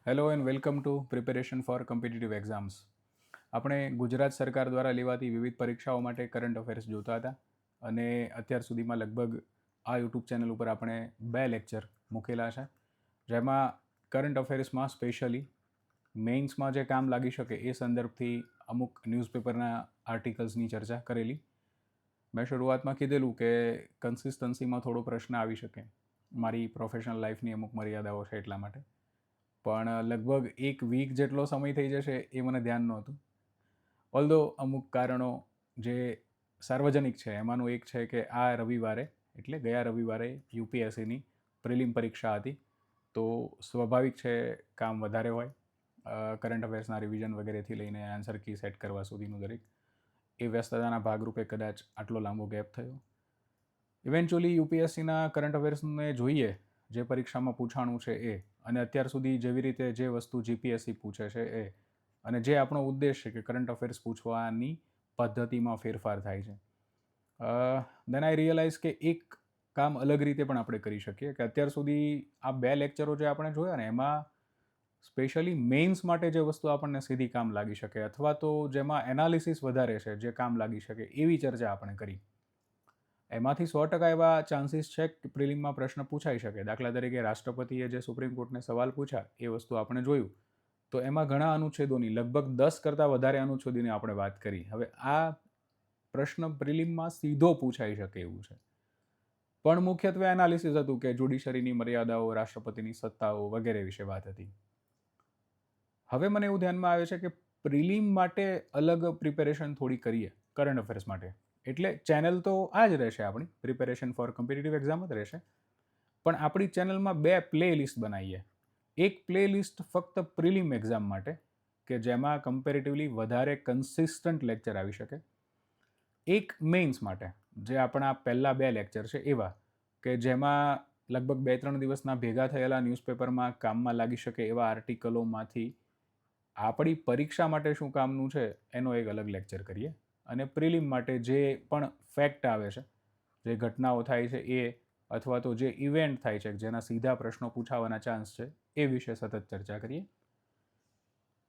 Hello and welcome to preparation for competitive exams. આપણે ગુજરાત સરકાર દ્વારા લેવાતી વિવિધ પરીક્ષાઓ માટે કરંટ અફેર્સ જોતા હતા અને અત્યાર સુધીમાં લગભગ આ યુટ્યુબ ચેનલ ઉપર આપણે 2 લેક્ચર મૂકેલા છે, જેમાં કરંટ અફેર્સમાં સ્પેશિયલી મેઇન્સમાં જે કામ લાગી શકે એ સંદર્ભથી અમુક ન્યૂઝપેપરના આર્ટિકલ્સની ચર્ચા કરેલી. મેં શરૂઆતમાં કીધેલું કે કન્સિસ્ટન્સીમાં થોડો પ્રશ્ન આવી શકે, મારી પ્રોફેશનલ લાઈફની અમુક મર્યાદાઓ છે એટલા માટે. પણ લગભગ એક વીક જેટલો સમય થઈ જશે એ મને ધ્યાન નહોતું. ઓલ્ધો અમુક કારણો જે સાર્વજનિક છે એમાંનું એક છે કે આ રવિવારે એટલે ગયા રવિવારે યુપીએસસીની પ્રિલિમ પરીક્ષા હતી, તો સ્વાભાવિક છે કામ વધારે હોય, કરંટ અફેર્સના રિવિઝન વગેરેથી લઈને આન્સર કી સેટ કરવા સુધીનું દરેક. એ વ્યસ્તતાના ભાગરૂપે કદાચ આટલો લાંબો ગેપ થયો. ઇવેન્ચ્યુઅલી યુપીએસસીના કરંટ અફેર્સને જોઈએ જે પરીક્ષામાં પૂછાણું છે એ, અને અત્યાર સુધી જેવી રીતે જે વસ્તુ જીપીએસસી પૂછે છે એ, અને જે આપણો ઉદ્દેશ છે કે કરંટ અફેર્સ પૂછવાની પદ્ધતિમાં ફેરફાર થાય છે, દેન આઈ રિયલાઇઝ કે એક કામ અલગ રીતે પણ આપણે કરી શકીએ. કે અત્યાર સુધી આ 2 લેક્ચરો જે આપણે જોયા ને એમાં સ્પેશિયલી મેઇન્સ માટે જે વસ્તુ આપણને સીધી કામ લાગી શકે અથવા તો જેમાં એનાલિસિસ વધારે છે જે કામ લાગી શકે એવી ચર્ચા આપણે કરી. એમાંથી 100% એવા ચાન્સીસ છે કે પ્રિલિમમાં પ્રશ્ન પૂછાઈ શકે. દાખલા તરીકે રાષ્ટ્રપતિએ જે સુપ્રીમ કોર્ટને સવાલ પૂછ્યા એ વસ્તુ આપણે જોયું, તો એમાં ઘણા અનુચ્છેદોની લગભગ 10 કરતાં વધારે અનુચ્છેદોની આપણે વાત કરી. હવે આ પ્રશ્ન પ્રિલિમમાં સીધો પૂછાઈ શકે એવું છે, પણ મુખ્યત્વે એનાલિસિસ હતું કે જ્યુડિશરીની મર્યાદાઓ, રાષ્ટ્રપતિની સત્તાઓ વગેરે વિશે વાત હતી. હવે મને એવું ધ્યાનમાં આવે છે કે પ્રિલિમ માટે અલગ પ્રિપેરેશન થોડી કરીએ કરંટ અફેર્સ માટે. એટલે ચેનલ તો આ જ રહેશે, આપણી પ્રિપેરેશન ફોર કોમ્પિટિટિવ એક્ઝામ જ રહેશે, પણ આપણી ચેનલમાં 2 પ્લે લિસ્ટ બનાવીએ. એક પ્લે લિસ્ટ ફક્ત પ્રિલિમ એક્ઝામ માટે કે જેમાં કમ્પેરેટિવલી વધારે કન્સિસ્ટન્ટ લેક્ચર આવી શકે. એક મેઇન્સ માટે જે આપણા પહેલાં 2 લેક્ચર છે એવા કે જેમાં લગભગ 2-3 દિવસના ભેગા થયેલા ન્યૂઝપેપરમાં કામમાં લાગી શકે એવા આર્ટિકલોમાંથી આપણી પરીક્ષા માટે શું કામનું છે એનો એક અલગ લેક્ચર કરીએ. અને પ્રિલિમ માટે જે પણ ફેક્ટ આવે છે, જે ઘટનાઓ થાય છે એ, અથવા તો જે ઇવેન્ટ થાય છે જેના સીધા પ્રશ્નો પૂછાવાના ચાન્સ છે એ વિશે સતત ચર્ચા કરીએ.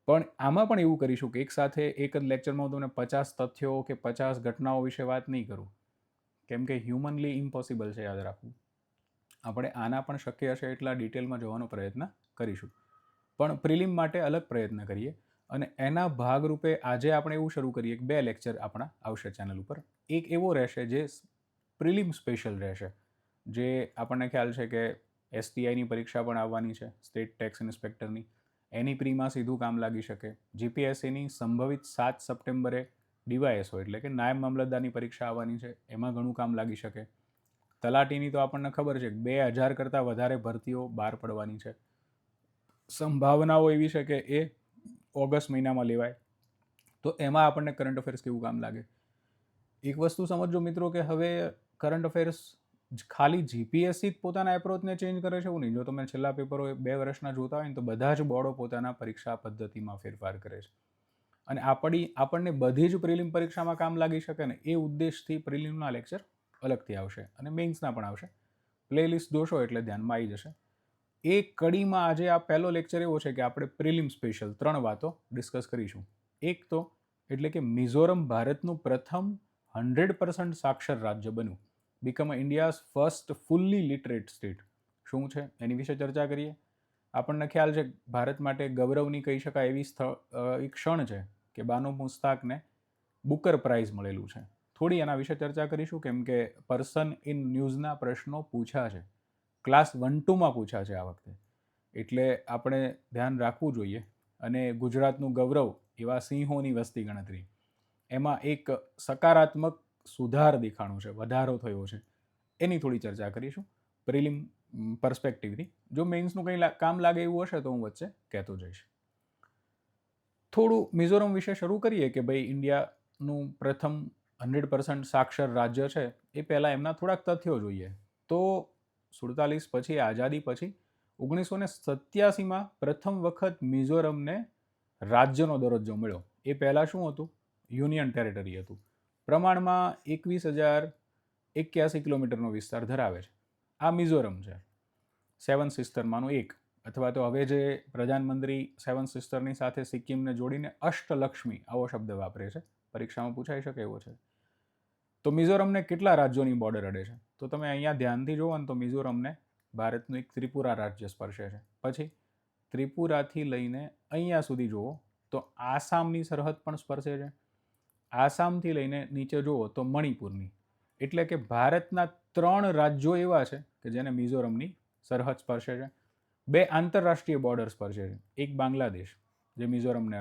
પણ આમાં પણ એવું કરીશું કે એક સાથે એક જ લેક્ચરમાં હું તમને 50 તથ્યો કે 50 ઘટનાઓ વિશે વાત નહીં કરું, કેમ કે હ્યુમનલી ઇમ્પોસિબલ છે યાદ રાખવું. આપણે આના પણ શક્ય હશે એટલા ડિટેલમાં જોવાનો પ્રયત્ન કરીશું, પણ પ્રિલિમ માટે અલગ પ્રયત્ન કરીએ. અને એના ભાગરૂપે આજે આપણે એવું શરૂ કરીએ કે 2 લેક્ચર આપણા આવશે ચેનલ ઉપર. એક એવો રહેશે જે પ્રિલિમ સ્પેશિયલ રહેશે, જે આપણને ખ્યાલ છે કે એસટીઆઈની પરીક્ષા પણ આવવાની છે, સ્ટેટ ટેક્સ ઇન્સ્પેક્ટરની, એની પ્રીમાં સીધું કામ લાગી શકે. જીપીએસસીની સંભવિત 7 સપ્ટેમ્બરે ડીવાયએસઓ એટલે કે નાયબ મામલતદારની પરીક્ષા આવવાની છે, એમાં ઘણું કામ લાગી શકે. તલાટીની તો આપણને ખબર છે કે 2000 કરતાં વધારે ભરતીઓ બહાર પડવાની છે, સંભાવનાઓ એવી છે કે એ ઓગસ્ટ મહિનામાં લેવાય, તો એમાં આપણને કરંટ અફેર્સ કેવું કામ લાગે. એક વસ્તુ સમજો મિત્રો કે હવે કરંટ અફેર્સ ખાલી જીપીએસસી જ પોતાના એપ્રોચને ચેન્જ કરે છે એવું નહીં. જો તમે છેલ્લા પેપરો 2 વર્ષના જોતા હોય ને તો બધા જ બોર્ડો પોતાના પરીક્ષા પદ્ધતિમાં ફેરફાર કરે છે, અને આપણને બધી જ પ્રિલિમ પરીક્ષામાં કામ લાગી શકે ને એ ઉદ્દેશથી પ્રિલિમના લેક્ચર અલગથી આવશે અને મેઇન્સના પણ આવશે. પ્લેલિસ્ટ જોશો એટલે ધ્યાનમાં આવી જશે. એ કડીમાં આજે આ પહેલો લેક્ચર એવો છે કે આપણે પ્રિલિમ સ્પેશિયલ 3 વાતો ડિસ્કસ કરીશું. એક તો એટલે કે મિઝોરમ ભારતનું પ્રથમ 100% સાક્ષર રાજ્ય બન્યું, become India's first fully literate state. શું છે એની વિશે ચર્ચા કરીએ. આપણને ખ્યાલ છે ભારત માટે ગૌરવની કહી શકાય એવી એક ક્ષણ છે કે બાનો મુસ્તાકને બુકર પ્રાઇઝ મળેલું છે. થોડી એના વિશે ચર્ચા કરીશું, કેમ કે પર્સન ઇન ન્યૂઝના પ્રશ્નો પૂછ્યા છે, ક્લાસ 1-2માં પૂછ્યા છે આ વખતે, એટલે આપણે ધ્યાન રાખવું જોઈએ. અને ગુજરાતનું ગૌરવ એવા સિંહોની વસ્તી ગણતરી, એમાં એક સકારાત્મક સુધાર દેખાણો છે, વધારો થયો છે, એની થોડી ચર્ચા કરીશું પ્રિલિમ પર્સપેક્ટિવથી. જો મેઇન્સનું કંઈ કામ લાગે એવું હશે તો હું વચ્ચે કહેતો જઈશ. થોડું મિઝોરમ વિશે શરૂ કરીએ કે ભાઈ ઇન્ડિયાનું પ્રથમ 100% સાક્ષર રાજ્ય છે એ પહેલાં એમના થોડાક તથ્યો જોઈએ. તો 47 પછી, આઝાદી પછી 1987માં પ્રથમ વખત મિઝોરમને રાજ્યનો દરજ્જો મળ્યો. એ પહેલાં શું હતું? યુનિયન ટેરેટરી હતું. પ્રમાણમાં 21,081 કિલોમીટરનો વિસ્તાર ધરાવે છે. આ મિઝોરમ છે, 7 સિસ્ટરમાંનું એક. અથવા તો હવે જે પ્રધાનમંત્રી સેવન સિસ્ટરની સાથે સિક્કિમને જોડીને અષ્ટલક્ષ્મી આવો શબ્દ વાપરે છે, પરીક્ષામાં પૂછાઈ શકે એવો છે. તો મિઝોરમને કેટલા રાજ્યોની બોર્ડર અડે છે? તો તમે અહીંયા ધ્યાનથી જુઓ ને તો મિઝોરમને ભારતનું એક ત્રિપુરા રાજ્ય સ્પર્શે છે. પછી ત્રિપુરાથી લઈને અહીંયા સુધી જુઓ તો આસામની સરહદ પણ સ્પર્શે છે. આસામથી લઈને નીચે જુઓ તો મણિપુરની. એટલે કે ભારતના 3 રાજ્યો એવા છે કે જેને મિઝોરમની સરહદ સ્પર્શે છે. 2 આંતરરાષ્ટ્રીય બોર્ડર સ્પર્શે છે. એક બાંગ્લાદેશ, જે મિઝોરમને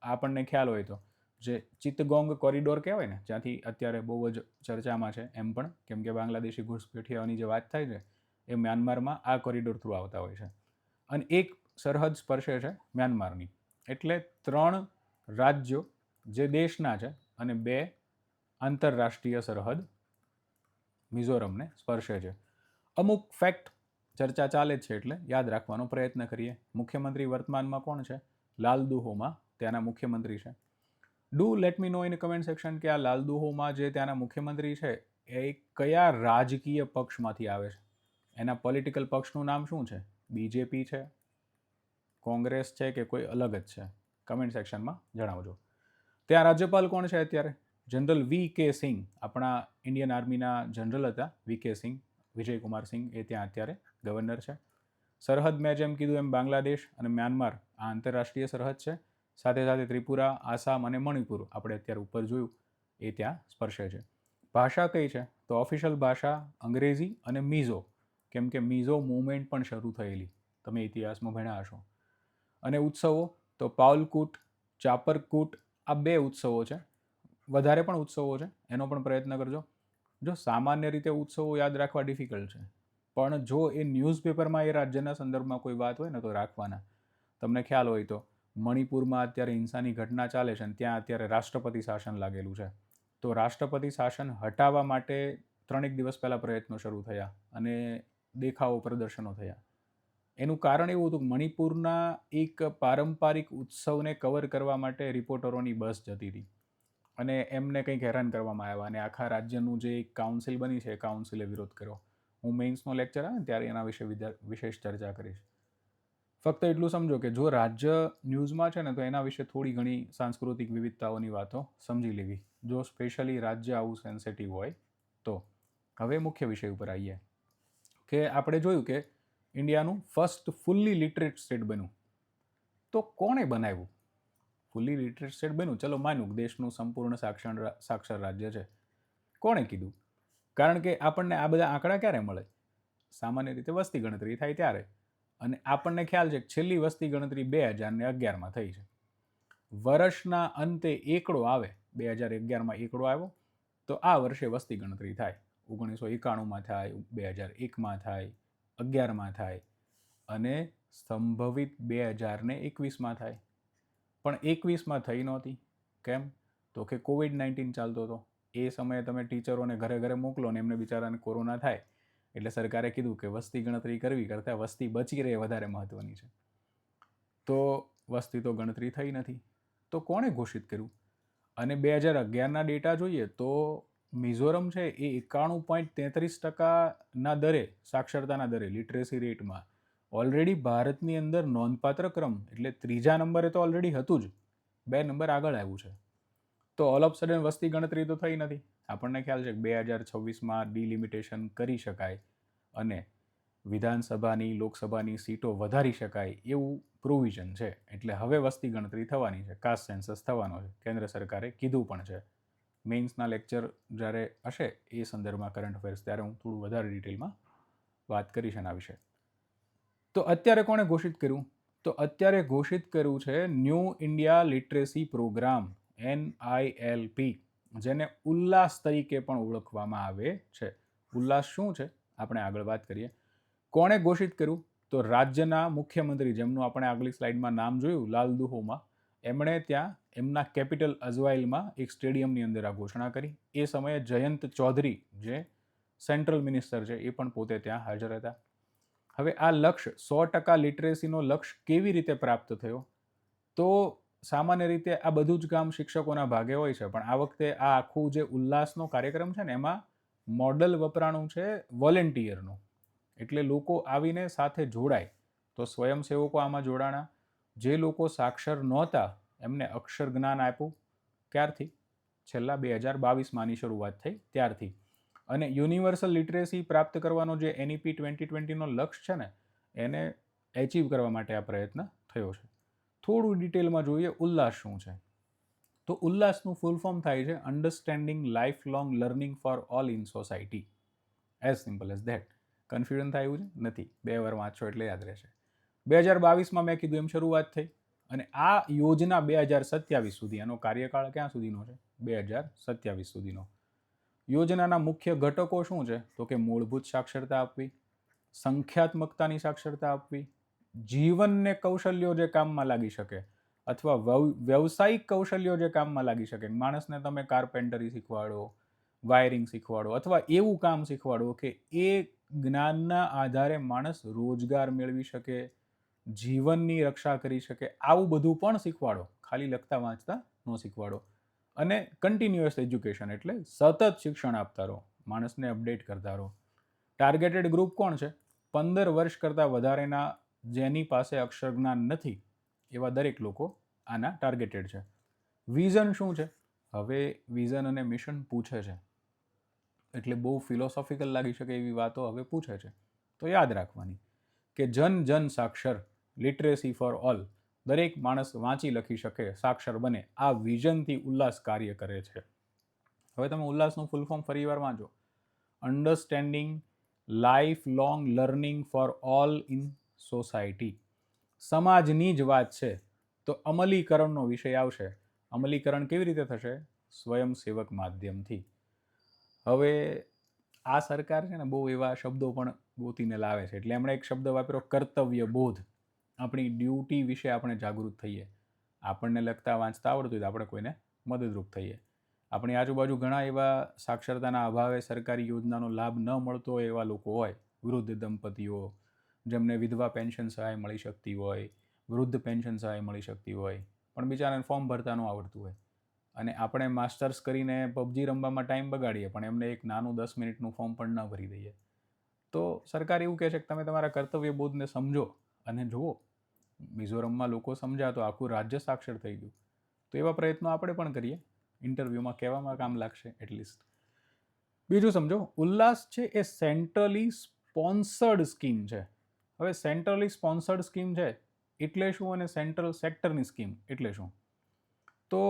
આપણને ખ્યાલ હોય તો જે ચિત્તગોંગ કોરિડોર કહેવાય ને, જ્યાંથી અત્યારે બહુ જ ચર્ચામાં છે એમ પણ, કેમ કે બાંગ્લાદેશી ઘૂસપેઠિયાઓની જે વાત થાય છે એ મ્યાનમારમાં આ કોરિડોર થ્રુ આવતા હોય છે. અને એક સરહદ સ્પર્શે છે મ્યાનમારની. એટલે 3 રાજ્યો જે દેશના છે અને 2 આંતરરાષ્ટ્રીય સરહદ મિઝોરમને સ્પર્શે છે. અમુક ફેક્ટ ચર્ચા ચાલે જ છે એટલે યાદ રાખવાનો પ્રયત્ન કરીએ. મુખ્યમંત્રી વર્તમાનમાં કોણ છે? લાલદુહોમાં ત્યાંના મુખ્યમંત્રી છે. Do let me no in comment section કે આ લાલદુહોમાં જે ત્યાંના મુખ્યમંત્રી છે એ કયા રાજકીય પક્ષમાંથી આવે છે? એના પોલિટિકલ પક્ષનું નામ શું છે? બીજેપી છે, કોંગ્રેસ છે કે કોઈ અલગ જ છે? કમેન્ટ સેક્શનમાં જણાવજો. ત્યાં રાજ્યપાલ કોણ છે અત્યારે? જનરલ વી.કે. સિંઘ, આપણા ઇન્ડિયન આર્મીના જનરલ હતા વી.કે. સિંઘ, વિજયકુમાર સિંઘ, એ ત્યાં અત્યારે ગવર્નર છે. સરહદ મેં જેમ કીધું એમ બાંગ્લાદેશ અને મ્યાનમાર આ આંતરરાષ્ટ્રીય સરહદ છે. સાથે સાથે ત્રિપુરા, આસામ અને મણિપુર આપણે અત્યારે ઉપર જોયું એ ત્યાં સ્પર્શે છે. ભાષા કઈ છે? તો ઓફિશિયલ ભાષા અંગ્રેજી અને મિઝો, કેમ કે મિઝો મૂવમેન્ટ પણ શરૂ થયેલી, તમે ઇતિહાસમાં ભણ્યા હશો. અને ઉત્સવો તો પાઉલકૂટ, ચાપરકૂટ આ 2 ઉત્સવો છે. વધારે પણ ઉત્સવો છે, એનો પણ પ્રયત્ન કરજો. જો સામાન્ય રીતે ઉત્સવો યાદ રાખવા ડિફિકલ્ટ છે, પણ જો એ ન્યૂઝપેપરમાં એ રાજ્યના સંદર્ભમાં કોઈ વાત હોય ને તો રાખવાના. તમને ખ્યાલ હોય તો મણિપુરમાં અત્યારે હિંસાની ઘટના ચાલે છે અને ત્યાં અત્યારે રાષ્ટ્રપતિ શાસન લાગેલું છે. તો રાષ્ટ્રપતિ શાસન હટાવવા માટે 3 દિવસ પહેલાં પ્રયત્નો શરૂ થયા અને દેખાવો, પ્રદર્શનો થયા. એનું કારણ એવું હતું કે મણિપુરના એક પારંપરિક ઉત્સવને કવર કરવા માટે રિપોર્ટરોની બસ જતી હતી અને એમને કંઈક હેરાન કરવામાં આવ્યા અને આખા રાજ્યનું જે એક કાઉન્સિલ બની છે એ કાઉન્સિલે વિરોધ કર્યો. હું મેઇન્સનો લેક્ચર આવે ને ત્યારે એના વિશે વિશેષ ચર્ચા કરીશ. ફક્ત એટલું સમજો કે જો રાજ્ય ન્યૂઝમાં છે ને તો એના વિશે થોડી ઘણી સાંસ્કૃતિક વિવિધતાઓની વાતો સમજી લેવી, જો સ્પેશિયલી રાજ્ય આવું સેન્સિટિવ હોય તો. હવે મુખ્ય વિષય ઉપર આવીએ કે આપણે જોયું કે ઇન્ડિયાનું ફર્સ્ટ ફુલ્લી લિટરેટ સ્ટેટ બન્યું. તો કોણે બનાવ્યું? ફુલ્લી લિટરેટ સ્ટેટ બન્યું, ચલો માનું દેશનું સંપૂર્ણ સાક્ષર રાજ્ય છે. કોણે કીધું? કારણ કે આપણને આ બધા આંકડા ક્યારે મળે? સામાન્ય રીતે વસ્તી ગણતરી થાય ત્યારે. અને આપણને ખ્યાલ છે કે છેલ્લી વસ્તી ગણતરી 2011માં થઈ છે. વર્ષના અંતે એકડો આવે, 2011માં એકડો આવ્યો, તો આ વર્ષે વસ્તી ગણતરી થાય. 1991માં થાય, 2001માં થાય, 2011માં થાય અને સંભવિત 2021માં થાય. પણ 21માં થઈ નહોતી. કેમ? તો કે COVID-19 ચાલતો હતો. એ સમયે તમે ટીચરોને ઘરે ઘરે મોકલો ને એમને બિચારાને કોરોના થાય, એટલે સરકારે કીધું કે વસ્તી ગણતરી કરવી કરતાં વસ્તી બચી રહે વધારે મહત્વની છે. તો વસ્તી તો ગણતરી થઈ નથી. તો કોણે ઘોષિત કર્યું? અને 2011ના ડેટા જોઈએ તો મિઝોરમ છે એ 91.33% દરે, સાક્ષરતાના દરે, લિટરેસી રેટમાં ઓલરેડી ભારતની અંદર નોંધપાત્ર ક્રમ, એટલે 3જા નંબરે તો ઓલરેડી હતું જ, 2 નંબર આગળ આવ્યું છે. તો ઓલ ઓફ સડન વસ્તી ગણતરી તો થઈ નથી. આપણને ખ્યાલ છે કે 2026માં ડિલિમિટેશન કરી શકાય અને વિધાનસભાની, લોકસભાની સીટો વધારી શકાય એવું પ્રોવિઝન છે. એટલે હવે વસ્તી ગણતરી થવાની છે, કાસ્ટ સેન્સસ થવાનો છે, કેન્દ્ર સરકારે કીધું પણ છે. મેઇન્સના લેક્ચર જ્યારે હશે એ સંદર્ભમાં કરંટ અફેર્સ ત્યારે હું થોડું વધારે ડિટેલમાં વાત કરીશ એના વિશે. તો અત્યારે કોણે ઘોષિત કર્યું? તો અત્યારે ઘોષિત કર્યું છે new India literacy program, NILP, જેને ઉલ્લાસ તરીકે પણ ઓળખવામાં આવે છે. ઉલ્લાસ શું છે આપણે આગળ વાત કરીએ. કોણે ઘોષિત કર્યું? તો રાજ્યના મુખ્યમંત્રી, જેમનું આપણે આગલી સ્લાઇડમાં નામ જોયું, લાલદુહોમાં, એમણે ત્યાં એમના કેપિટલ અઝવાઇલમાં એક સ્ટેડિયમની અંદર આ ઘોષણા કરી. એ સમયે જયંત ચૌધરી, જે સેન્ટ્રલ મિનિસ્ટર છે, એ પણ પોતે ત્યાં હાજર હતા. હવે આ લક્ષ્ય 100% લિટરેસીનો લક્ષ્ય કેવી રીતે પ્રાપ્ત થયો? તો સામાન્ય રીતે આ બધું જ કામ શિક્ષકોના ભાગે હોય છે, પણ આ વખતે આ આખું જે ઉલ્લાસનો કાર્યક્રમ છે ને એમાં મોડલ વપરાણું છે વોલેન્ટિયરનું. એટલે લોકો આવીને સાથે જોડાય તો સ્વયંસેવકો આમાં જોડાણા. જે લોકો સાક્ષર નહોતા એમને અક્ષર જ્ઞાન આપ્યું. ક્યારથી? છેલ્લા 2022 શરૂઆત થઈ ત્યારથી. અને યુનિવર્સલ લિટરેસી પ્રાપ્ત કરવાનો જે NEP 2020નો લક્ષ્ય છે ને એને એચીવ કરવા માટે આ પ્રયત્ન થયો છે. થોડું ડિટેલમાં જોઈએ ઉલ્લાસ શું છે. તો ઉલ્લાસનું ફૂલ ફોર્મ થાય છે understanding life long learning for all in society. As simple as that. Confusion થાય એવું છે નથી, 2 વાર વાંચો એટલે યાદ રહેશે. 2022 મેં કીધું એમ શરૂઆત થઈ અને આ યોજના 2027 સુધી, એનો કાર્યકાળ ક્યાં સુધીનો છે? 2027 સુધીનો. યોજનાના મુખ્ય ઘટકો શું છે? તો કે મૂળભૂત સાક્ષરતા આપવી, સંખ્યાત્મકતાની સાક્ષરતા આપવી, જીવનને કૌશલ્યો જે કામમાં લાગી શકે અથવા વ્યવસાયિક કૌશલ્યો જે કામમાં લાગી શકે. માણસને તમે કાર્પેન્ટરી શીખવાડો, વાયરિંગ શીખવાડો અથવા એવું કામ શીખવાડો કે એ જ્ઞાનના આધારે માણસ રોજગાર મેળવી શકે, જીવનની રક્ષા કરી શકે. આવું બધું પણ શીખવાડો, ખાલી લખતા વાંચતા ન શીખવાડો. અને કન્ટિન્યુઅસ એજ્યુકેશન એટલે સતત શિક્ષણ આપતા રહો, માણસને અપડેટ કરતા રહો. ટાર્ગેટેડ ગ્રુપ કોણ છે? 15 વર્ષ કરતાં વધારેના જેની પાસે અક્ષર જ્ઞાન નથી એવા દરેક લોકો આના ટાર્ગેટેડ છે. વિઝન શું છે? હવે વિઝન અને મિશન પૂછે છે એટલે બહુ ફિલોસોફિકલ લાગી શકે એવી વાતો હવે પૂછે છે તો યાદ રાખવાની કે જન જન સાક્ષર, લિટરેસી ફોર ઓલ, દરેક માણસ વાંચી લખી શકે, સાક્ષર બને, આ વિઝનથી ઉલ્લાસ કાર્ય કરે છે. હવે તમે ઉલ્લાસનું ફૂલ ફોર્મ ફરીવાર વાંચો. Understanding life long learning for all in society. સમાજની જ વાત છે તો અમલીકરણનો વિષય આવશે. અમલીકરણ કેવી રીતે થશે? સ્વયંસેવક માધ્યમથી. હવે આ સરકાર છે ને બહુ એવા શબ્દો પણ ગોતીને લાવે છે એટલે એમણે એક શબ્દ વાપર્યો કર્તવ્ય બોધ. આપણી ડ્યુટી વિશે આપણે જાગૃત થઈએ. આપણને લખતા વાંચતા આવડતું હોય તો આપણે કોઈને મદદરૂપ થઈએ. આપણી આજુબાજુ ઘણા એવા સાક્ષરતાના અભાવે સરકારી યોજનાનો લાભ ન મળતો હોય એવા લોકો હોય, વૃદ્ધ દંપતીઓ જેમને વિધવા પેન્શન સહાય મળી શકતી હોય, વૃદ્ધ પેન્શન સહાય મળી શકતી હોય પણ બિચારાને ફોર્મ ભરતા ન આવડતું હોય અને આપણે માસ્ટર્સ કરીને પબજી રમવામાં ટાઈમ બગાડીએ પણ એમને એક નાનું 10 મિનિટનું ફોર્મ પણ ન ભરી દઈએ. તો સરકાર એવું કહે છે કે તમે તમારા કર્તવ્ય બોધને સમજો અને જુઓ. મિઝોરમમાં લોકો સમજ્યા તો આખું રાજ્ય સાક્ષર થઈ ગયું. તો એવા પ્રયત્નો આપણે પણ કરીએ, ઇન્ટરવ્યૂમાં કહેવામાં કામ લાગશે એટલીસ્ટ. બીજું સમજો, ઉલ્લાસ છે એ સેન્ટ્રલી સ્પોન્સર્ડ સ્કીમ છે. હવે સેન્ટ્રલી સ્પોન્સર્ડ સ્કીમ છે એટલે શું અને સેન્ટ્રલ સેક્ટરની સ્કીમ એટલે શું? તો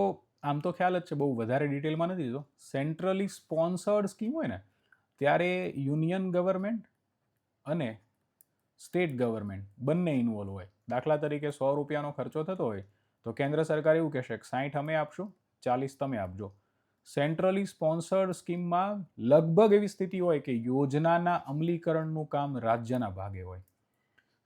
આમ તો ખ્યાલ જ છે, બહુ વધારે ડિટેલમાં નથી જો. સેન્ટ્રલી સ્પોન્સર્ડ સ્કીમ હોય ને ત્યારે યુનિયન ગવર્મેન્ટ અને સ્ટેટ ગવર્મેન્ટ બંને ઇન્વોલ્વ હોય. દાખલા તરીકે 100 રૂપિયાનો ખર્ચો થતો હોય તો કેન્દ્ર સરકાર એવું કહેશે કે 60 અમે આપશું, 40 તમે આપજો. સેન્ટ્રલી સ્પોન્સર્ડ સ્કીમમાં લગભગ એવી સ્થિતિ હોય કે યોજનાના અમલીકરણનું કામ રાજ્યના ભાગે હોય.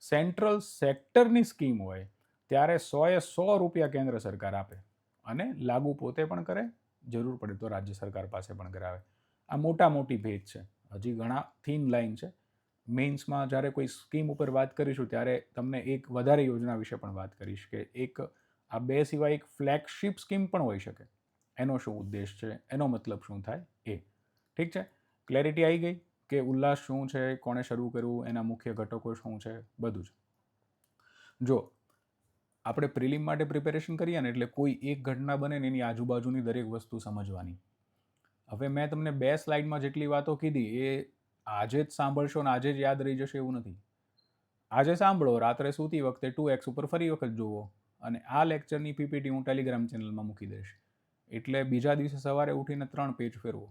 સેન્ટ્રલ સેક્ટરની સ્કીમ હોય ત્યારે 100 રૂપિયા કેન્દ્ર સરકાર આપે અને લાગુ પોતે પણ કરે, જરૂર પડે તો રાજ્ય સરકાર પાસે પણ કરાવે. આ મોટા મોટી ભેદ છે. હજી ઘણા થીન લાઈન છે. મેઇન્સમાં જ્યારે કોઈ સ્કીમ ઉપર વાત કરીશું ત્યારે તમને એક વધારે યોજના વિશે પણ વાત કરીશ કે એક આ બે સિવાય એક ફ્લેગશિપ સ્કીમ પણ હોઈ શકે. એનો શું ઉદ્દેશ છે, એનો મતલબ શું થાય એ. ઠીક છે, ક્લેરિટી આવી ગઈ કે ઉલ્લાસ શું છે, કોણે શરૂ કર્યું, એના મુખ્ય ઘટકો શું છે, બધું જ. જો આપણે પ્રિલિમ માટે પ્રિપેરેશન કરીએ ને એટલે કોઈ એક ઘટના બને ને એની આજુબાજુની દરેક વસ્તુ સમજવાની. હવે મેં તમને 2 સ્લાઇડમાં જેટલી વાતો કીધી એ આજે જ સાંભળશો ને આજે જ યાદ રહી જશે એવું નથી. આજે સાંભળો, રાત્રે સૂતી વખતે 2x ઉપર ફરી વખત જુઓ અને આ લેક્ચરની PPT હું ટેલિગ્રામ ચેનલમાં મૂકી દઈશ એટલે બીજા દિવસે સવારે ઉઠીને 3 પેજ ફેરવો.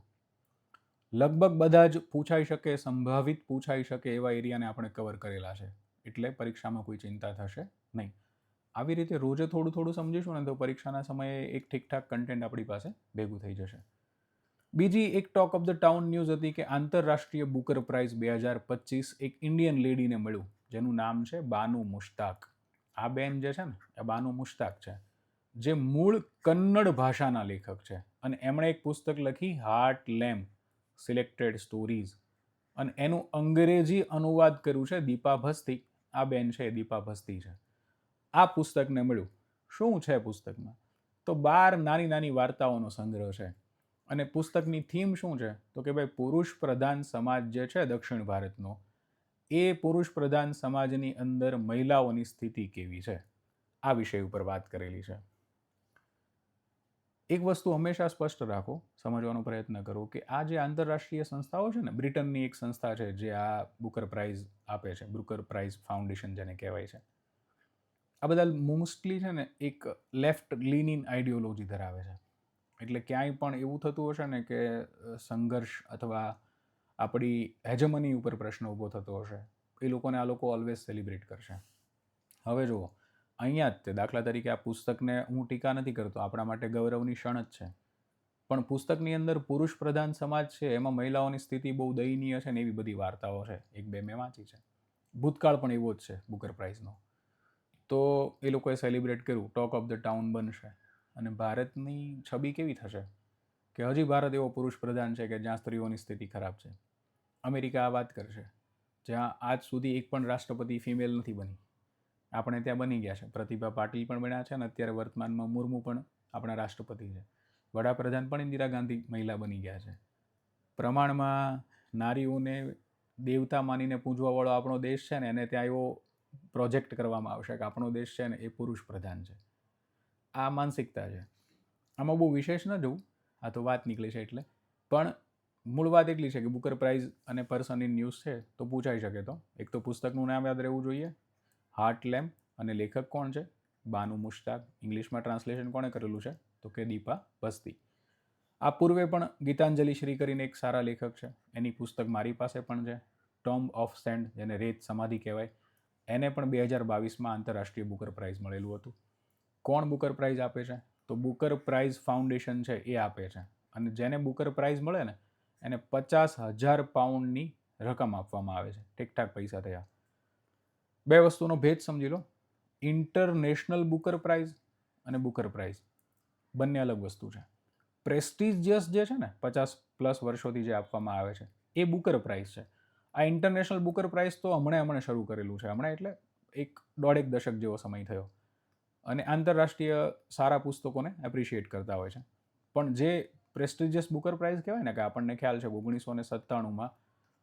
લગભગ બધા જ પૂછાઈ શકે, સંભવિત પૂછાઈ શકે એવા એરિયાને આપણે કવર કરેલા છે એટલે પરીક્ષામાં કોઈ ચિંતા થશે નહીં. આવી રીતે રોજે થોડું થોડું સમજીશું ને તો પરીક્ષાના સમયે એક ઠીકઠાક કન્ટેન્ટ આપણી પાસે ભેગું થઈ જશે. બીજી એક talk of the town news હતી કે આંતરરાષ્ટ્રીય બુકર પ્રાઇઝ 2025 એક ઇન્ડિયન લેડીને મળ્યું જેનું નામ છે બાનુ મુશ્તાક. આ બેન જે છે ને એ બાનુ મુશ્તાક છે જે મૂળ કન્નડ ભાષાના લેખક છે અને એમણે એક પુસ્તક લખી હાર્ટ લેમ્પ સિલેક્ટેડ સ્ટોરીઝ અને એનું અંગ્રેજી અનુવાદ કર્યું છે દીપા ભસ્તી. આ બેન છે દીપા ભસ્તી છે. આ પુસ્તકને મળ્યું. શું છે પુસ્તકમાં? તો 12 નાની નાની વાર્તાઓનો સંગ્રહ છે અને પુસ્તકની થીમ શું છે તો કે ભાઈ પુરુષ પ્રધાન સમાજ જે છે દક્ષિણ ભારતનો એ પુરુષ પ્રધાન સમાજની અંદર મહિલાઓની સ્થિતિ કેવી છે, આ વિષય ઉપર વાત કરેલી છે. એક વસ્તુ હંમેશા સ્પષ્ટ રાખો, સમજવાનો પ્રયત્ન કરો કે આ જે આંતરરાષ્ટ્રીય સંસ્થાઓ છે ને, બ્રિટનની એક સંસ્થા છે જે આ બુકર પ્રાઇઝ આપે છે, બુકર પ્રાઇઝ ફાઉન્ડેશન જેને કહેવાય છે, આ બધા મોસ્ટલી છે ને એક લેફ્ટ લીનિંગ આઈડિયોલોજી ધરાવે છે. એટલે ક્યાંય પણ એવું થતું હશે ને કે સંઘર્ષ અથવા આપણી હેજમની ઉપર પ્રશ્ન ઊભો થતો હશે, એ લોકોને આ લોકો ઓલવેઝ સેલિબ્રેટ કરશે. હવે જુઓ, અહીંયા જ તે દાખલા તરીકે આ પુસ્તકને હું ટીકા નથી કરતો, આપણા માટે ગૌરવની ક્ષણ જ છે, પણ પુસ્તકની અંદર પુરુષ પ્રધાન સમાજ છે એમાં મહિલાઓની સ્થિતિ બહુ દયનીય છે ને એવી બધી વાર્તાઓ છે, એક બે મેં વાંચી છે. ભૂતકાળ પણ એવો જ છે બુકર પ્રાઇઝનો. તો એ લોકોએ સેલિબ્રેટ કર્યું, ટોક ઓફ ધ ટાઉન બનશે, અને ભારતની છબી કેવી થશે કે હજી ભારત એવો પુરુષ પ્રધાન છે કે જ્યાં સ્ત્રીઓની સ્થિતિ ખરાબ છે. અમેરિકા આ વાત કરશે, જ્યાં આજ સુધી એક પણ રાષ્ટ્રપતિ ફિમેલ નથી બની, આપણે ત્યાં બની ગયા છે. પ્રતિભા પાટીલ પણ બન્યા છે અને અત્યારે વર્તમાનમાં મુર્મુ પણ આપણા રાષ્ટ્રપતિ છે. વડાપ્રધાન પણ ઇન્દિરા ગાંધી મહિલા બની ગયા છે. પ્રમાણમાં નારીઓને દેવતા માનીને પૂજવાવાળો આપણો દેશ છે ને, એને ત્યાં એવો પ્રોજેક્ટ કરવામાં આવશે કે આપણો દેશ છે ને એ પુરુષ પ્રધાન છે. આ માનસિકતા છે. આમાં બહુ વિશેષ ન જવું, આ તો વાત નીકળી છે એટલે. પણ મૂળ વાત એટલી છે કે બુકર પ્રાઇઝ અને પર્સન ઇન ન્યૂઝ છે તો પૂછાઈ શકે. તો એક તો પુસ્તકનું નામ યાદ રહેવું જોઈએ, હાર્ટ લેમ્પ, અને લેખક કોણ છે? બાનુ મુશ્તાક. ઇંગ્લિશમાં ટ્રાન્સલેશન કોણે કરેલું છે? તો કે દીપા ભસ્તી. આ પૂર્વે પણ ગીતાંજલિ શ્રી કરીને એક સારા લેખક છે, એની પુસ્તક મારી પાસે પણ છે, ટોમ્બ ઓફ સેન્ડ, જેને રેત સમાધિ કહેવાય. એને પણ 2022માં આંતરરાષ્ટ્રીય બુકર પ્રાઇઝ મળેલું હતું. કોણ બુકર પ્રાઇઝ આપે છે? તો બુકર પ્રાઇઝ ફાઉન્ડેશન છે એ આપે છે. અને જેને બુકર પ્રાઇઝ મળે ને એને 50,000 પાઉન્ડની રકમ આપવામાં આવે છે. ઠીકઠાક પૈસા થયા. બે વસ્તુનો ભેદ સમજી લો. ઇન્ટરનેશનલ બુકર પ્રાઇઝ અને બુકર પ્રાઇઝ બંને અલગ વસ્તુ છે. પ્રેસ્ટિજિયસ જે છે ને 50+ વર્ષોથી જે આપવામાં આવે છે એ બુકર પ્રાઇઝ છે. આ ઇન્ટરનેશનલ બુકર પ્રાઇઝ તો હમણાં શરૂ કરેલું છે, હમણાં એટલે 1.5 દશક જેવો સમય થયો, અને આંતરરાષ્ટ્રીય સારા પુસ્તકોને એપ્રિશિએટ કરતા હોય છે. પણ જે પ્રેસ્ટિજિયસ બુકર પ્રાઇઝ કહેવાય ને, કે આપણને ખ્યાલ છે 1997માં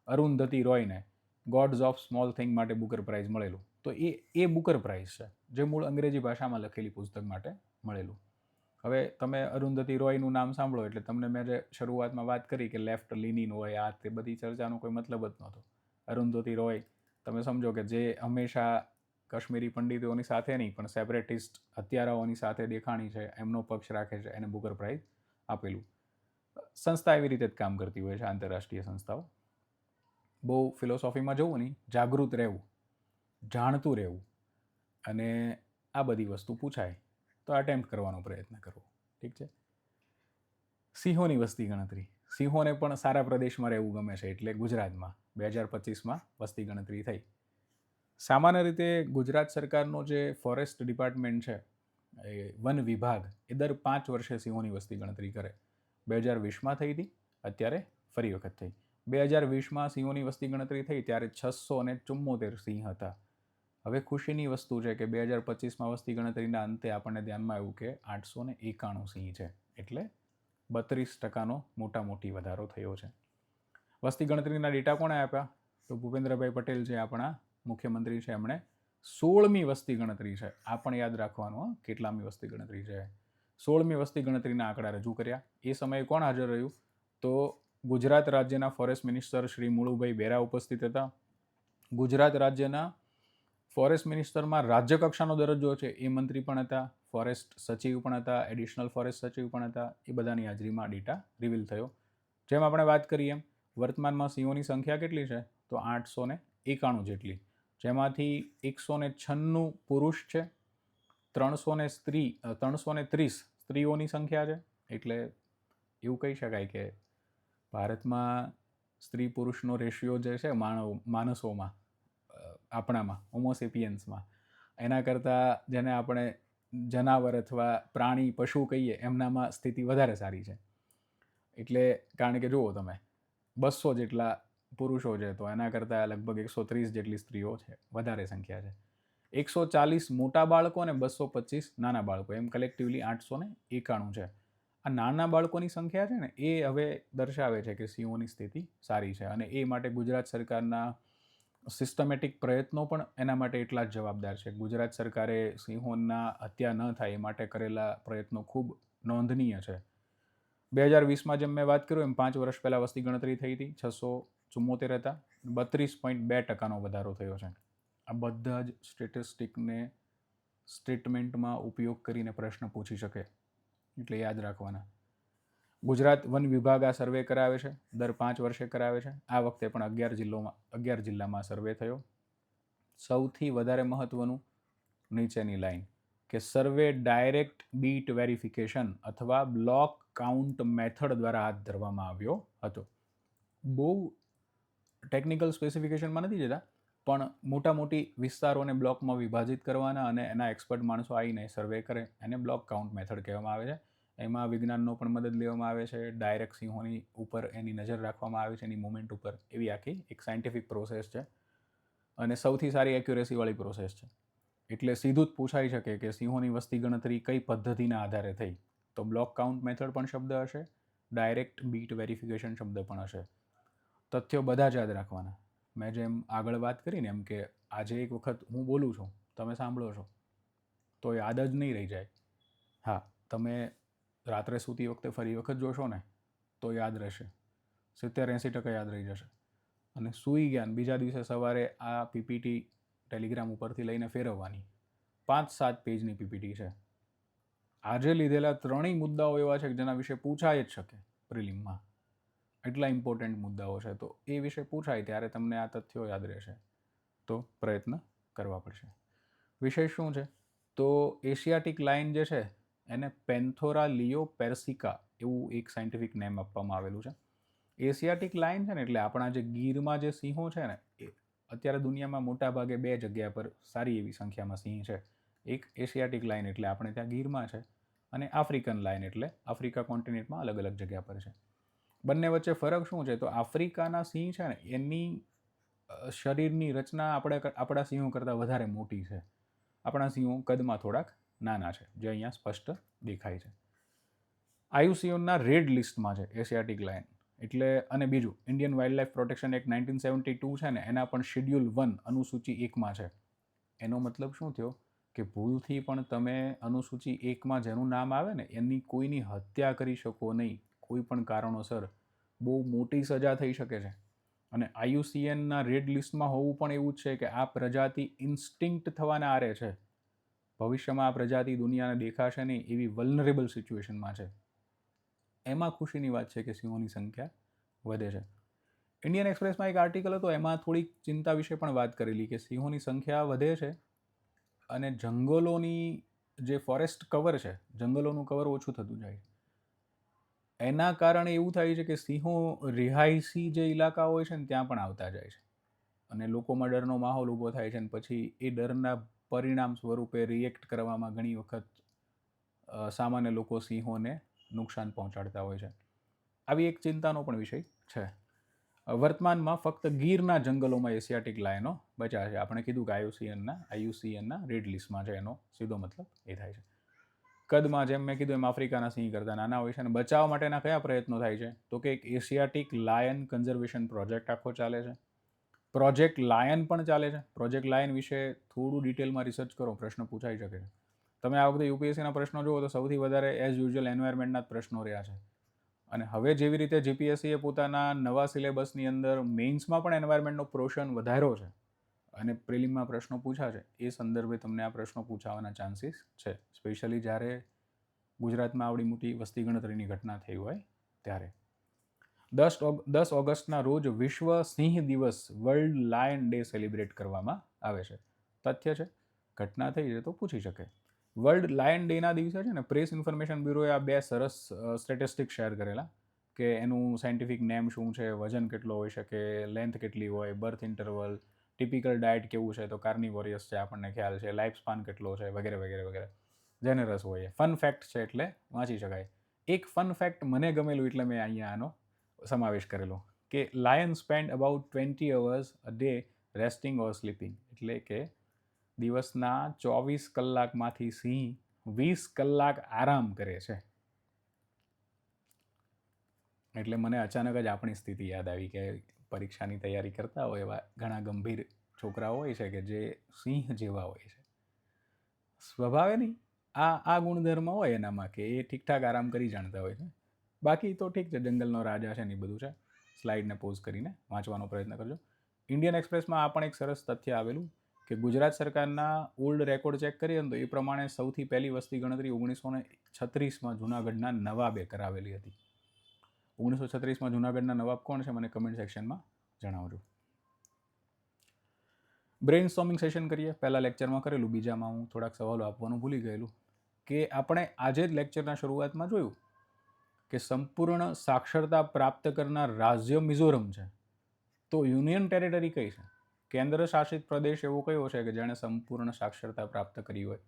અરુંધતી રોયને ગોડ્સ ઓફ સ્મોલ થિંગ માટે બુકર પ્રાઇઝ મળેલું, તો એ બુકર પ્રાઇઝ છે, જે મૂળ અંગ્રેજી ભાષામાં લખેલી પુસ્તક માટે મળેલું. હવે તમે અરુંધતી રોયનું નામ સાંભળો એટલે તમને મેં જે શરૂઆતમાં વાત કરી કે લેફ્ટ લીનિન હોય, આ તે બધી ચર્ચાનો કોઈ મતલબ જ નહોતો. અરુંધતી રોય તમે સમજો કે જે હંમેશા કાશ્મીરી પંડિતોની સાથે નહીં પણ સેપરેટિસ્ટ હત્યારાઓની સાથે દેખાણી છે, એમનો પક્ષ રાખે છે, એને બુકર પ્રાઇઝ આપેલું. સંસ્થા એવી રીતે જ કામ કરતી હોય છે, આંતરરાષ્ટ્રીય સંસ્થાઓ. બહુ ફિલોસોફીમાં જવું નહીં, જાગૃત રહેવું, જાણતું રહેવું, અને આ બધી વસ્તુ પૂછાય તો અટેમ્પ્ટ કરવાનો પ્રયત્ન કરવો. ઠીક છે. સિંહોની વસ્તી ગણતરી. સિંહોને પણ સારા પ્રદેશમાં રહેવું ગમે છે, એટલે ગુજરાતમાં 2025માં વસ્તી ગણતરી થઈ. સામાન્ય રીતે ગુજરાત સરકારનો જે ફોરેસ્ટ ડિપાર્ટમેન્ટ છે, એ વન વિભાગ, એ દર 5 વર્ષે સિંહોની વસ્તી ગણતરી કરે. 2020માં થઈ હતી, અત્યારે ફરી વખત થઈ. 2020માં સિંહોની વસ્તી ગણતરી થઈ ત્યારે 674 સિંહ હતા. હવે ખુશીની વસ્તુ છે કે 2025માં વસ્તી ગણતરીના અંતે આપણને ધ્યાનમાં આવ્યું કે 891 સિંહ છે, એટલે 32%નો મોટી વધારો થયો છે. વસ્તી ગણતરીના ડેટા કોણે આપ્યા? તો ભૂપેન્દ્રભાઈ પટેલ છે, આપણા મુખ્યમંત્રી છે, એમણે 16મી વસ્તી ગણતરી છે, આ પણ યાદ રાખવાનું, કેટલામી વસ્તી ગણતરી છે, 16મી વસ્તી ગણતરીના આંકડા રજૂ કર્યા. એ સમયે કોણ હાજર રહ્યું? તો ગુજરાત રાજ્યના ફોરેસ્ટ મિનિસ્ટર શ્રી મુળુભાઈ બેરા ઉપસ્થિત હતા. ગુજરાત રાજ્યના ફોરેસ્ટ મિનિસ્ટરમાં રાજ્ય કક્ષાનો દરજ્જો છે એ મંત્રી પણ હતા, ફોરેસ્ટ સચિવ પણ હતા, એડિશનલ ફોરેસ્ટ સચિવ પણ હતા. એ બધાની હાજરીમાં ડેટા રિવીલ થયો. જેમ આપણે વાત કરીએ એમ વર્તમાનમાં સિંહોની સંખ્યા કેટલી છે? તો 891 જેટલી, જેમાંથી 196 પુરુષ છે, 330 સ્ત્રીઓની સંખ્યા છે. એટલે એવું કહી શકાય કે ભારતમાં સ્ત્રી પુરુષનો રેશિયો જે છે માણસોમાં, આપણામાં હોમોસેપિયન્સમાં, એના કરતાં જેને આપણે જનાવર અથવા પ્રાણી પશુ કહીએ એમનામાં સ્થિતિ વધારે સારી છે. એટલે કારણ કે જુઓ તમે 200 જેટલા પુરુષો છે તો એના કરતાં લગભગ 130 જેટલી સ્ત્રીઓ છે, વધારે સંખ્યા છે. 140 મોટા બાળકો અને 225 નાના બાળકો, એમ કલેક્ટિવલી 891 છે. આ નાના બાળકોની સંખ્યા છે ને, એ હવે દર્શાવે છે કે સિંહોની સ્થિતિ સારી છે, અને એ માટે ગુજરાત સરકારના સિસ્ટમેટિક પ્રયત્નો પણ એના માટે એટલા જ જવાબદાર છે. ગુજરાત સરકારે સિંહોના હત્યા ન થાય એ માટે કરેલા પ્રયત્નો ખૂબ નોંધનીય છે. 2020માં જેમ મેં વાત કર્યું એમ 5 વર્ષ પહેલાં વસ્તી ગણતરી થઈ હતી, 674 હતા, 32.2% વધારો થયો છે. આ બધા જ સ્ટેટિસ્ટિકને સ્ટેટમેન્ટમાં ઉપયોગ કરીને પ્રશ્ન પૂછી શકે, એટલે યાદ રાખવાના. ગુજરાત વન વિભાગ આ સર્વે કરાવે છે, દર 5 વર્ષે કરાવે છે. આ વખતે પણ 11 જિલ્લામાં સર્વે થયો. સૌથી વધારે મહત્વનું નીચેની લાઈન કે સર્વે ડાયરેક્ટ બીટ વેરિફિકેશન અથવા બ્લોક કાઉન્ટ મેથડ દ્વારા હાથ ધરવામાં આવ્યો હતો. બહુ ટેકનિકલ સ્પેસિફિકેશનમાં નથી જતા, પણ મોટી વિસ્તારોને બ્લોકમાં વિભાજિત કરવાના અને એના એક્સપર્ટ માણસો આવીને સર્વે કરે, એને બ્લોક કાઉન્ટ મેથડ કહેવામાં આવે છે. એમાં વિજ્ઞાનનો પણ મદદ લેવામાં આવે છે, ડાયરેક્ટ સિંહોની ઉપર એની નજર રાખવામાં આવે છે, એની મૂવમેન્ટ ઉપર. એવી આખી એક સાયન્ટિફિક પ્રોસેસ છે અને સૌથી સારી એક્યુરેસીવાળી પ્રોસેસ છે. એટલે સીધું જ પૂછાઈ શકે કે સિંહોની વસ્તી ગણતરી કઈ પદ્ધતિના આધારે થઈ, તો બ્લોક કાઉન્ટ મેથડ પણ શબ્દ હશે, ડાયરેક્ટ બીટ વેરિફિકેશન શબ્દ પણ હશે. તથ્યો બધા જ યાદ રાખવાના. મેં જેમ આગળ વાત કરીને એમ કે આજે એક વખત હું બોલું છું, તમે સાંભળો છો, તો યાદ જ નહીં રહી જાય. હા, તમે રાત્રે સૂતી વખતે ફરી વખત જોશો ને તો યાદ રહેશે, 70-80% યાદ રહી જશે. અને સૂઈ ગયા બીજા દિવસે સવારે આ પીપીટી ટેલિગ્રામ ઉપરથી લઈને ફેરવવાની. 5-7 પેજની પીપીટી છે. આજે લીધેલા 3 મુદ્દાઓ એવા છે કે જેના વિશે પૂછાય જ શકે પ્રિલિમમાં. એટલા ઇમ્પોર્ટન્ટ મુદ્દાઓ છે, તો એ વિશે પૂછાય ત્યારે તમને આ તથ્યો યાદ રહેશે, તો પ્રયત્ન કરવા પડશે. વિષય શું છે? તો એશિયાટિક લાયન જે છે એને પેન્થોરા લિયો પેર્સિકા એવું એક સાયન્ટિફિક નેમ આપવામાં આવેલું છે. એશિયાટિક લાયન છે ને એટલે આપણા જે ગીરમાં જે સિંહો છે ને, એ અત્યારે દુનિયામાં મોટા ભાગે 2 જગ્યા પર સારી એવી સંખ્યામાં સિંહ છે. એક એશિયાટિક લાયન એટલે આપણે ત્યાં ગીરમાં છે, અને આફ્રિકન લાયન એટલે આફ્રિકા કોન્ટિનેન્ટમાં અલગ અલગ જગ્યા પર છે. બંને વચ્ચે ફરક શું છે? તો આફ્રિકાના સિંહ છે ને એની શરીરની રચના આપણા સિંહો કરતાં વધારે મોટી છે. આપણા સિંહો કદમાં થોડાક નાના છે, જે અહીંયા સ્પષ્ટ દેખાય છે. આયુસીએનના રેડ લિસ્ટમાં છે એશિયાટિક લાયન. એટલે અને બીજું Indian wild life protection act 1972 છે ને એના પણ શેડ્યુલ 1 અનુસૂચિ 1માં છે. એનો મતલબ શું થયો કે ભૂલથી પણ તમે અનુસૂચિ 1માં જેનું નામ આવે ને એની કોઈની હત્યા કરી શકો નહીં, કોઈ પણ કારણોસર. બહુ મોટી સજા થઈ શકે છે. અને આયુસીએનના રેડ લિસ્ટમાં હોવું પણ એવું જ છે કે આ પ્રજાતિ ઇન્સ્ટિંક્ટ થવાના આરે છે. ભવિષ્યમાં આ પ્રજાતિ દુનિયાને દેખાશે નહીં એવી વલ્નરેબલ સિચ્યુએશનમાં છે. એમાં ખુશીની વાત છે કે સિંહોની સંખ્યા વધે છે. ઇન્ડિયન એક્સપ્રેસમાં એક આર્ટિકલ હતો, એમાં થોડીક ચિંતા વિશે પણ વાત કરેલી કે સિંહોની સંખ્યા વધે છે અને જંગલોની જે ફોરેસ્ટ કવર છે, જંગલોનું કવર ઓછું થતું જાય. એના કારણે એવું થાય છે કે સિંહો રિહાયસી જે ઇલાકા હોય છે ને ત્યાં પણ આવતા જાય છે અને લોકોમાં ડરનો માહોલ ઊભો થાય છે. અને પછી એ ડરના પરિણામ સ્વરૂપે રિએક્ટ કરવામાં ઘણી વખત સામાન્ય લોકો સિંહોને નુકસાન પહોંચાડતા હોય છે. આવી એક ચિંતાનો પણ વિષય છે. વર્તમાનમાં ફક્ત ગીરના જંગલોમાં એશિયાટિક લાયનો બચ્યા છે. આપણે કીધું કે આયુસીએનના રેડ લિસ્ટમાં છે, એનો સીધો મતલબ એ થાય છે. કદમાં જેમ મેં કીધું એમ આફ્રિકાના સિંહ કરતાં નાના હોય છે. અને બચાવ માટેના કયા પ્રયત્નો થાય છે? તો કે એક એશિયાટિક લાયન કન્ઝર્વેશન પ્રોજેક્ટ આખો ચાલે છે. પ્રોજેક્ટ લાયન પણ ચાલે છે. પ્રોજેક્ટ લાયન વિશે થોડું ડિટેલમાં રિસર્ચ કરો, પ્રશ્ન પૂછાઈ શકે છે. તમે આ વખતે યુપીએસસીના પ્રશ્નો જુઓ તો સૌથી વધારે એઝ યુઝ્યુઅલ એન્વાયરમેન્ટના જ પ્રશ્નો રહ્યા છે. અને હવે જેવી રીતે જીપીએસસીએ પોતાના નવા સિલેબસની અંદર મેઇન્સમાં પણ એન્વાયરમેન્ટનો પોર્શન વધાર્યો છે અને પ્રિલિમમાં પ્રશ્નો પૂછા છે, એ સંદર્ભે તમને આ પ્રશ્નો પૂછાવાના ચાન્સીસ છે. સ્પેશિયલી જ્યારે ગુજરાતમાં આવડી મોટી વસ્તી ગણતરીની ઘટના થઈ હોય ત્યારે. 10 ઓગસ્ટના રોજ વિશ્વ સિંહ દિવસ વર્લ્ડ લાયન ડે સેલિબ્રેટ કરવામાં આવે છે. તથ્ય છે, ઘટના થઈ છે તો પૂછી શકે. વર્લ્ડ લાયન ડેના દિવસે છે ને પ્રેસ ઇન્ફોર્મેશન બ્યુરોએ આ 2 સરસ સ્ટેટિસ્ટિક્સ શેર કરેલા કે એનું સાયન્ટિફિક નેમ શું છે, વજન કેટલો હોઈ શકે, લેન્થ કેટલી હોય, બર્થ ઇન્ટરવલ, ટિપિકલ ડાયટ કેવું છે, તો કાર્નિવોરિયસ છે આપણને ખ્યાલ છે, લાઈફ સ્પાન કેટલો છે, વગેરે વગેરે વગેરે. જેને રસ હોય. ફન ફેક્ટ છે એટલે વાંચી શકાય. એક ફન ફેક્ટ મને ગમેલું એટલે મેં અહીંયા આનો સમાવેશ કરેલો કે lion spend about 20 hours a day resting or sleeping. એટલે કે દિવસના 24 કલાકમાંથી સિંહ 20 કલાક આરામ કરે છે. એટલે મને અચાનક જ આપણી સ્થિતિ યાદ આવી કે પરીક્ષાની તૈયારી કરતા હોય એવા ઘણા ગંભીર છોકરાઓ હોય છે કે જે સિંહ જેવા હોય છે, સ્વભાવે નહીં, આ ગુણધર્મ હોય એનામાં કે એ ઠીકઠાક આરામ કરી જાણતા હોય છે. બાકી તો ઠીક છે, જંગલનો રાજા છે ને એ બધું છે. સ્લાઇડને પોઝ કરીને વાંચવાનો પ્રયત્ન કરજો. ઇન્ડિયન એક્સપ્રેસમાં આ પણ એક સરસ તથ્ય આવેલું કે ગુજરાત સરકારના ઓલ્ડ રેકોર્ડ ચેક કરીએ ને તો એ પ્રમાણે સૌથી પહેલી વસ્તી ગણતરી 1936માં જૂનાગઢના નવાબે કરાવેલી હતી. 1936માં જૂનાગઢના નવાબ કોણ છે મને કમેન્ટ સેક્શનમાં જણાવજો. બ્રેઇન સ્ટોર્મિંગ સેશન કરીએ. પહેલા લેક્ચરમાં કરેલું, બીજામાં હું થોડાક સવાલો આપવાનું ભૂલી ગયેલું કે આપણે આજે જ લેક્ચરના શરૂઆતમાં જોયું કે સંપૂર્ણ સાક્ષરતા પ્રાપ્ત કરનાર રાજ્ય મિઝોરમ છે. તો યુનિયન ટેરેટરી કઈ છે? કેન્દ્ર શાસિત પ્રદેશ એવો કયો છે કે જેણે સંપૂર્ણ સાક્ષરતા પ્રાપ્ત કરી હોય?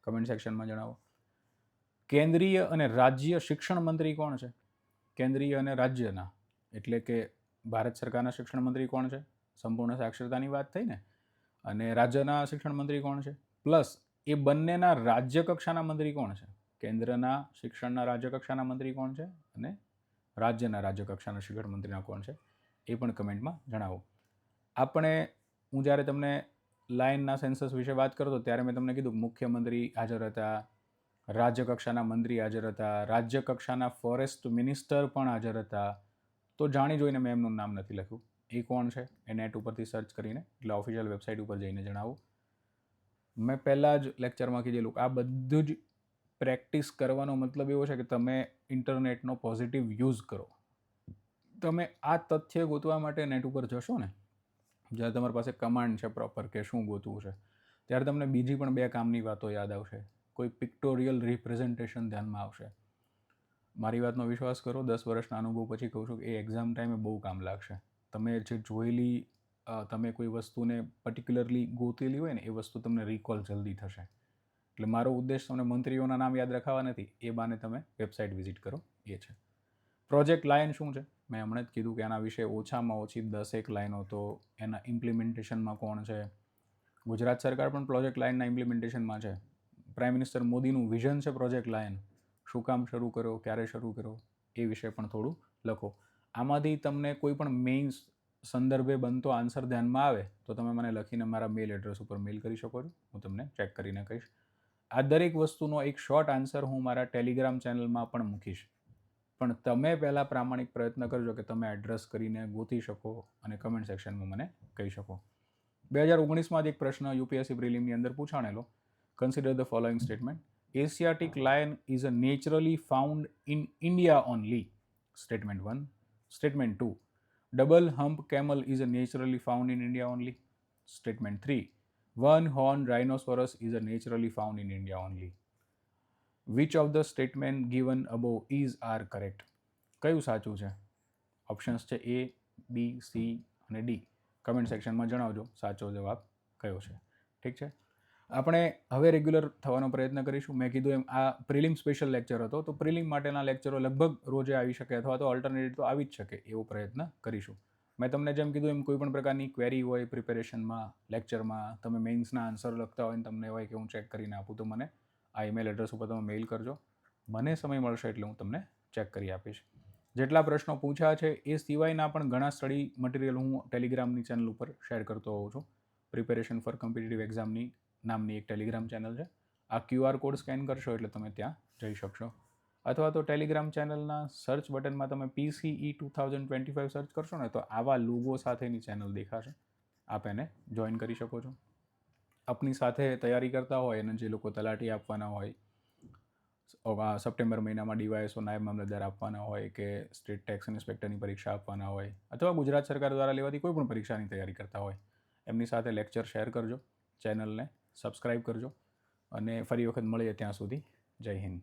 કમેન્ટ સેક્શનમાં જણાવો. કેન્દ્રીય અને રાજ્ય શિક્ષણ મંત્રી કોણ છે? કેન્દ્રીય અને રાજ્યના એટલે કે ભારત સરકારના શિક્ષણ મંત્રી કોણ છે? સંપૂર્ણ સાક્ષરતાની વાત થઈ ને. અને રાજ્યના શિક્ષણ મંત્રી કોણ છે? પ્લસ એ બંનેના રાજ્ય કક્ષાના મંત્રી કોણ છે? કેન્દ્રના શિક્ષણના રાજ્ય કક્ષાના મંત્રી કોણ છે અને રાજ્યના રાજ્ય કક્ષાના શિક્ષણ મંત્રીના કોણ છે એ પણ કમેન્ટમાં જણાવો. હું જ્યારે તમને લાઇનના સેન્સસ વિશે વાત કરતો ત્યારે મેં તમને કીધું મુખ્યમંત્રી હાજર હતા, રાજ્ય કક્ષાના મંત્રી હાજર હતા, રાજ્ય કક્ષાના ફોરેસ્ટ મિનિસ્ટર પણ હાજર હતા. તો જાણી જોઈને મેં એમનું નામ નથી લખ્યું. એ કોણ છે એ નેટ ઉપરથી સર્ચ કરીને એટલે ઓફિશિયલ વેબસાઇટ ઉપર જઈને જણાવો. મેં પહેલાં જ લેક્ચરમાં કીધેલું કે આ બધું જ પ્રેક્ટિસ કરવાનો મતલબ એવો છે કે તમે ઇન્ટરનેટનો પોઝિટિવ યુઝ કરો. તમે આ તથ્ય ગોતવા માટે નેટ ઉપર જશો ને, જ્યારે તમારી પાસે કમાન્ડ છે પ્રોપર કે શું ગોતવું છે, ત્યારે તમને બીજી પણ 2 કામની વાતો યાદ આવશે. કોઈ પિક્ટોરિયલ રિપ્રેઝન્ટેશન ધ્યાનમાં આવશે. મારી વાતનો વિશ્વાસ કરો, 10 વર્ષના અનુભવ પછી કહું છું કે એ એક્ઝામ ટાઈમે બહુ કામ લાગશે. તમે જે જોયેલી, તમે કોઈ વસ્તુને પર્ટિક્યુલરલી ગોતેલી હોય ને એ વસ્તુ તમને રિકોલ જલ્દી થશે. એટલે મારો ઉદ્દેશ તમને મંત્રીઓના નામ યાદ રખાવા નથી, એ બાને તમે વેબસાઇટ વિઝિટ કરો એ છે. પ્રોજેક્ટ લાયન શું છે? મેં હમણાં જ કીધું કે આના વિશે ઓછામાં ઓછી 10 લાઈનો તો એના ઇમ્પ્લિમેન્ટેશનમાં કોણ છે. ગુજરાત સરકાર પણ પ્રોજેક્ટ લાયનના ઇમ્પ્લિમેન્ટેશનમાં છે. પ્રાઇમ મિનિસ્ટર મોદીનું વિઝન છે પ્રોજેક્ટ લાયન. શું કામ શરૂ કર્યો, ક્યારે શરૂ કર્યો એ વિશે પણ થોડું લખો. આમાંથી તમને કોઈ પણ મેઇન્સ સંદર્ભે બનતો આન્સર ધ્યાનમાં આવે તો તમે મને લખીને મારા મેલ એડ્રેસ ઉપર મેલ કરી શકો છો. હું તમને ચેક કરીને કહીશ. આ દરેક વસ્તુનો એક શોર્ટ આન્સર હું મારા ટેલિગ્રામ ચેનલમાં પણ મૂકીશ. પણ તમે પહેલાં પ્રામાણિક પ્રયત્ન કરજો કે તમે એડ્રેસ કરીને ગોતી શકો અને કમેન્ટ સેક્શનમાં મને કહી શકો. 2019માં જ એક પ્રશ્ન યુપીએસસી પ્રિલિમની અંદર પૂછાણેલો. Consider the following statement. Asiatic lion is a naturally found in India only. Statement 1. Statement 2. Double hump camel is a naturally found in India only. Statement 3. One horn rhinoceros is a naturally found in India only. Which of the statement given above is are correct? કયું સાચું છે? Options છે A, B, C અને D. Comment સેક્શનમાં જણાવજો સાચો જવાબ કયો છે. ઠીક છે. આપણે હવે રેગ્યુલર થવાનો પ્રયત્ન કરીશું. મેં કીધું એમ આ પ્રિલિમ સ્પેશિયલ લેક્ચર હતો, તો પ્રિલિમ માટેના લેક્ચરો લગભગ રોજે આવી શકે અથવા તો ઓલ્ટરનેટિવ તો આવી જ શકે એવો પ્રયત્ન કરીશું. મેં તમને જેમ કીધું એમ કોઈ પણ પ્રકારની ક્વેરી હોય પ્રિપેરેશનમાં, લેક્ચરમાં, તમે મેઇન્સના આન્સર લખતા હોય ને તમને હોય કે હું ચેક કરીને આપું, તો મને આ ઈમેલ એડ્રેસ ઉપર તમે મેઇલ કરજો. મને સમય મળશે એટલે હું તમને ચેક કરી આપીશ. જેટલા પ્રશ્નો પૂછ્યા છે એ સિવાયના પણ ઘણા સ્ટડી મટીરિયલ હું ટેલિગ્રામની ચેનલ ઉપર શેર કરતો હોઉં છું. પ્રિપેરેશન ફોર કોમ્પિટિટિવ એક્ઝામની નામની એક ટેલિગ્રામ ચેનલ છે. આ QR કોડ સ્કેન કરશો એટલે તમે ત્યાં જઈ શકશો. અથવા તો ટેલિગ્રામ ચેનલના સર્ચ બટનમાં તમે PCE 2025 સર્ચ કરશો ને તો આવા લોગો સાથેની ચેનલ દેખાશે. આપ એને જોઈન કરી શકો છો. આપની સાથે તૈયારી કરતા હોય અને જે લોકો તલાટી આપવાના હોય, સપ્ટેમ્બર મહિનામાં DYSO નાયબ મામલતદાર આપવાના હોય કે સ્ટેટ ટેક્સ ઇન્સ્પેક્ટરની પરીક્ષા આપવાના હોય અથવા ગુજરાત સરકાર દ્વારા લેવાતી કોઈ પણ પરીક્ષાની તૈયારી કરતા હોય, એમની સાથે લેક્ચર શેર કરજો, ચેનલને સબસ્ક્રાઈબ કરજો અને ફરી વખત મળીએ ત્યાં સુધી જય હિન્દ.